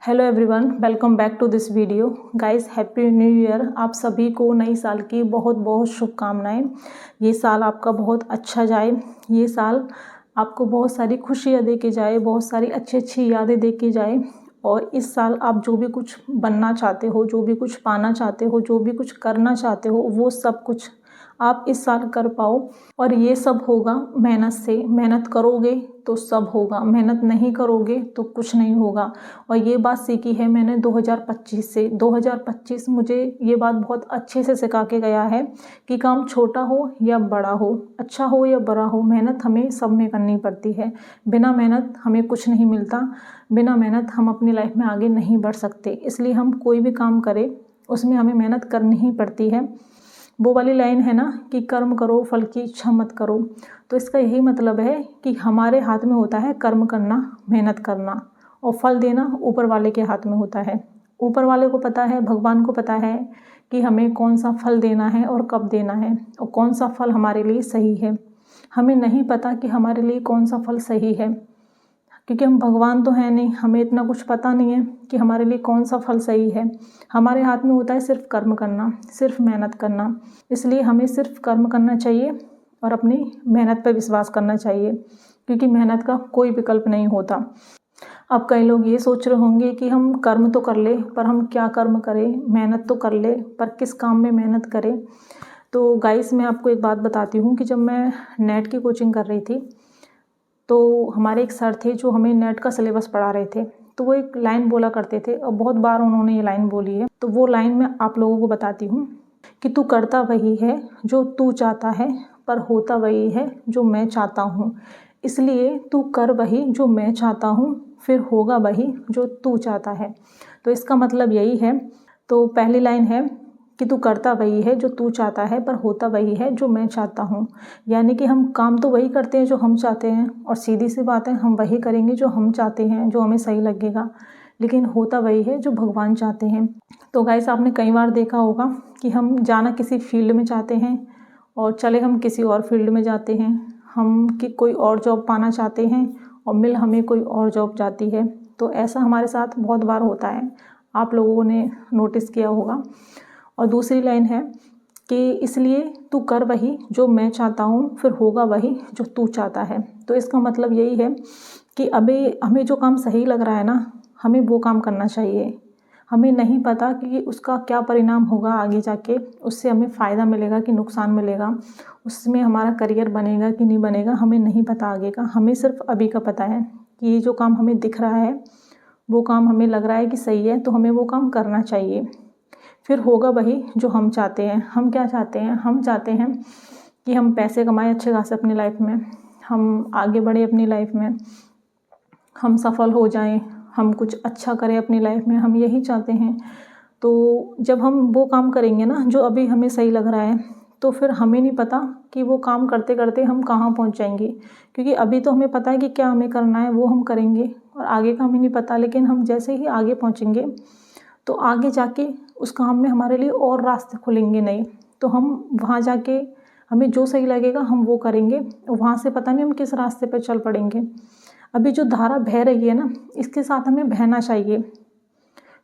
Hello everyone, welcome back to this video. Guys, happy new year. आप सभी को नई साल की बहुत बहुत शुभकामनाएं। ये साल आपका बहुत अच्छा जाए। ये साल आपको बहुत सारी खुशियां दे के जाए, बहुत सारी अच्छी अच्छी यादें दे के जाए। और इस साल आप जो भी कुछ बनना चाहते हो, जो भी कुछ पाना चाहते हो, जो भी कुछ करना चाहते हो, वो सब कुछ आप इस साल कर पाओ। और ये सब होगा मेहनत से। मेहनत करोगे तो सब होगा, मेहनत नहीं करोगे तो कुछ नहीं होगा। और ये बात सीखी है मैंने 2025 से। 2025 मुझे ये बात बहुत अच्छे से सिखा के गया है कि काम छोटा हो या बड़ा हो, अच्छा हो या बुरा हो, मेहनत हमें सब में करनी पड़ती है। बिना मेहनत हमें कुछ नहीं मिलता। बिना मेहनत हम अपनी लाइफ में आगे नहीं बढ़ सकते। इसलिए हम कोई भी काम करें उसमें हमें मेहनत करनी ही पड़ती है। वो वाली लाइन है ना कि कर्म करो फल की इच्छा मत करो। तो इसका यही मतलब है कि हमारे हाथ में होता है कर्म करना, मेहनत करना, और फल देना ऊपर वाले के हाथ में होता है। ऊपर वाले को पता है, भगवान को पता है कि हमें कौन सा फल देना है और कब देना है और कौन सा फल हमारे लिए सही है। हमें नहीं पता कि हमारे लिए कौन सा फल सही है, क्योंकि हम भगवान तो हैं नहीं। हमें इतना कुछ पता नहीं है कि हमारे लिए कौन सा फल सही है। हमारे हाथ में होता है सिर्फ कर्म करना, सिर्फ मेहनत करना। इसलिए हमें सिर्फ कर्म करना चाहिए और अपनी मेहनत पर विश्वास करना चाहिए, क्योंकि मेहनत का कोई विकल्प नहीं होता। अब कई लोग ये सोच रहे होंगे कि हम कर्म तो कर ले, पर हम क्या कर्म करें। मेहनत तो कर ले, पर किस काम में मेहनत करें। तो गाइस, मैं आपको एक बात बताती हूँ कि जब मैं नेट की कोचिंग कर रही थी तो हमारे एक सर थे जो हमें नेट का सिलेबस पढ़ा रहे थे। तो वो एक लाइन बोला करते थे और बहुत बार उन्होंने ये लाइन बोली है। तो वो लाइन मैं आप लोगों को बताती हूँ कि तू करता वही है जो तू चाहता है, पर होता वही है जो मैं चाहता हूँ। इसलिए तू कर वही जो मैं चाहता हूँ, फिर होगा वही जो तू चाहता है। तो इसका मतलब यही है। तो पहली लाइन है कि तू करता वही है जो तू चाहता है, पर होता वही है जो मैं चाहता हूँ। यानी कि हम काम तो वही करते हैं जो हम चाहते हैं, और सीधी सी बात है, हम वही करेंगे जो हम चाहते हैं, जो हमें सही लगेगा। लेकिन होता वही है जो भगवान चाहते हैं। तो गाइस, आपने कई बार देखा होगा कि हम जाना किसी फील्ड में चाहते हैं और चले हम किसी और फील्ड में जाते हैं। हम कि कोई और जॉब पाना चाहते हैं और मिल हमें कोई और जॉब जाती है। तो ऐसा हमारे साथ बहुत बार होता है, आप लोगों ने नोटिस किया होगा। और दूसरी लाइन है कि इसलिए तू कर वही जो मैं चाहता हूँ, फिर होगा वही जो तू चाहता है। तो इसका मतलब यही है कि अभी हमें जो काम सही लग रहा है ना, हमें वो काम करना चाहिए। हमें नहीं पता कि उसका क्या परिणाम होगा आगे जाके, उससे हमें फ़ायदा मिलेगा कि नुकसान मिलेगा, उसमें हमारा करियर बनेगा कि नहीं बनेगा, हमें नहीं पता आगे का। हमें सिर्फ अभी का पता है कि ये जो काम हमें दिख रहा है, वो काम हमें लग रहा है कि सही है, तो हमें वो काम करना चाहिए। फिर होगा वही जो हम चाहते हैं। हम क्या चाहते हैं? हम चाहते हैं कि हम पैसे कमाएं अच्छे खासे अपनी लाइफ में, हम आगे बढ़े अपनी लाइफ में, हम सफल हो जाएं, हम कुछ अच्छा करें अपनी लाइफ में, हम यही चाहते हैं। तो जब हम वो काम करेंगे ना जो अभी हमें सही लग रहा है, तो फिर हमें नहीं पता कि वो काम करते करते हम कहाँ पहुँच जाएंगे। क्योंकि अभी तो हमें पता है कि क्या हमें करना है, वो हम करेंगे, और आगे का हमें नहीं पता। लेकिन हम जैसे ही आगे पहुँचेंगे तो आगे जाके उस काम में हमारे लिए और रास्ते खुलेंगे नए। तो हम वहाँ जाके हमें जो सही लगेगा हम वो करेंगे, वहाँ से पता नहीं हम किस रास्ते पर चल पड़ेंगे। अभी जो धारा बह रही है ना, इसके साथ हमें बहना चाहिए।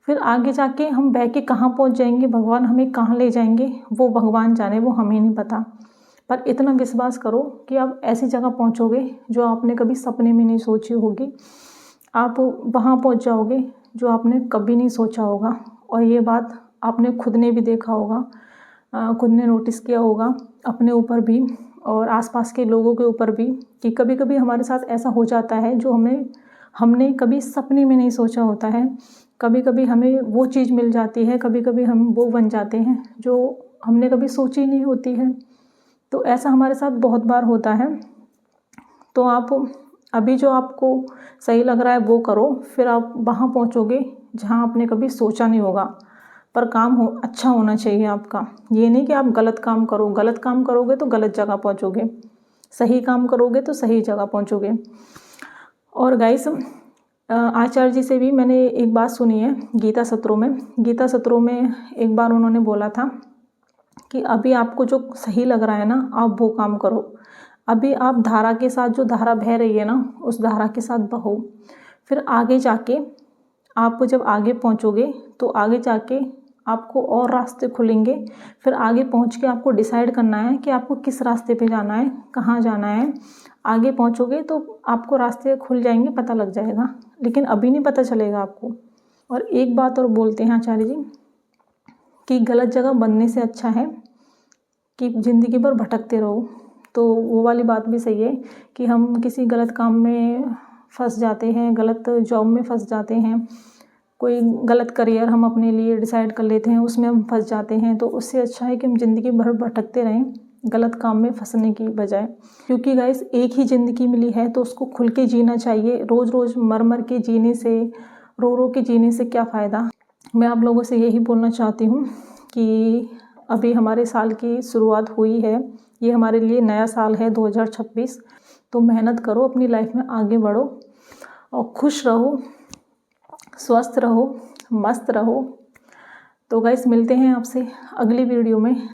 फिर आगे जाके हम बह के कहाँ पहुँच जाएंगे, भगवान हमें कहाँ ले जाएंगे, वो भगवान जाने, वो हमें नहीं पता। पर इतना विश्वास करो कि आप ऐसी जगह पहुँचोगे जो आपने कभी सपने में नहीं सोची होगी। आप वहाँ पहुँच जाओगे जो आपने कभी नहीं सोचा होगा। और ये बात आपने खुद ने भी देखा होगा, खुद ने नोटिस किया होगा अपने ऊपर भी और आसपास के लोगों के ऊपर भी, कि कभी कभी हमारे साथ ऐसा हो जाता है जो हमने कभी सपने में नहीं सोचा होता है। कभी कभी हमें वो चीज़ मिल जाती है, कभी कभी हम वो बन जाते हैं जो हमने कभी सोची नहीं होती है। तो ऐसा हमारे साथ बहुत बार होता है। तो आप अभी जो आपको सही लग रहा है वो करो, फिर आप वहाँ पहुँचोगे जहाँ आपने कभी सोचा नहीं होगा। पर काम अच्छा होना चाहिए आपका। ये नहीं कि आप गलत काम करो। गलत काम करोगे तो गलत जगह पहुँचोगे, सही काम करोगे तो सही जगह पहुँचोगे। और गाइस, आचार्य जी से भी मैंने एक बात सुनी है गीता सत्रों में। गीता सत्रों में एक बार उन्होंने बोला था कि अभी आपको जो सही लग रहा है ना, आप वो काम करो। अभी आप धारा के साथ, जो धारा बह रही है ना, उस धारा के साथ बहो। फिर आगे जाके आप जब आगे पहुंचोगे तो आगे जाके आपको और रास्ते खुलेंगे। फिर आगे पहुंच के आपको डिसाइड करना है कि आपको किस रास्ते पे जाना है, कहाँ जाना है। आगे पहुंचोगे तो आपको रास्ते खुल जाएंगे, पता लग जाएगा, लेकिन अभी नहीं पता चलेगा आपको। और एक बात और बोलते हैं आचार्य जी कि गलत जगह बनने से अच्छा है कि ज़िंदगी भर भटकते रहो। तो वो वाली बात भी सही है कि हम किसी गलत काम में फंस जाते हैं, गलत जॉब में फंस जाते हैं, कोई गलत करियर हम अपने लिए डिसाइड कर लेते हैं, उसमें हम फंस जाते हैं। तो उससे अच्छा है कि हम ज़िंदगी भर भटकते रहें गलत काम में फंसने की बजाय। क्योंकि गाइस एक ही ज़िंदगी मिली है तो उसको खुल के जीना चाहिए। रोज़ रोज़ मर मर के जीने से, रो रो के जीने से क्या फ़ायदा। मैं आप लोगों से यही बोलना चाहती हूँ कि अभी हमारे साल की शुरुआत हुई है, ये हमारे लिए नया साल है 2026। तो मेहनत करो, अपनी लाइफ में आगे बढ़ो और खुश रहो, स्वस्थ रहो, मस्त रहो। तो गाइस मिलते हैं आपसे अगली वीडियो में।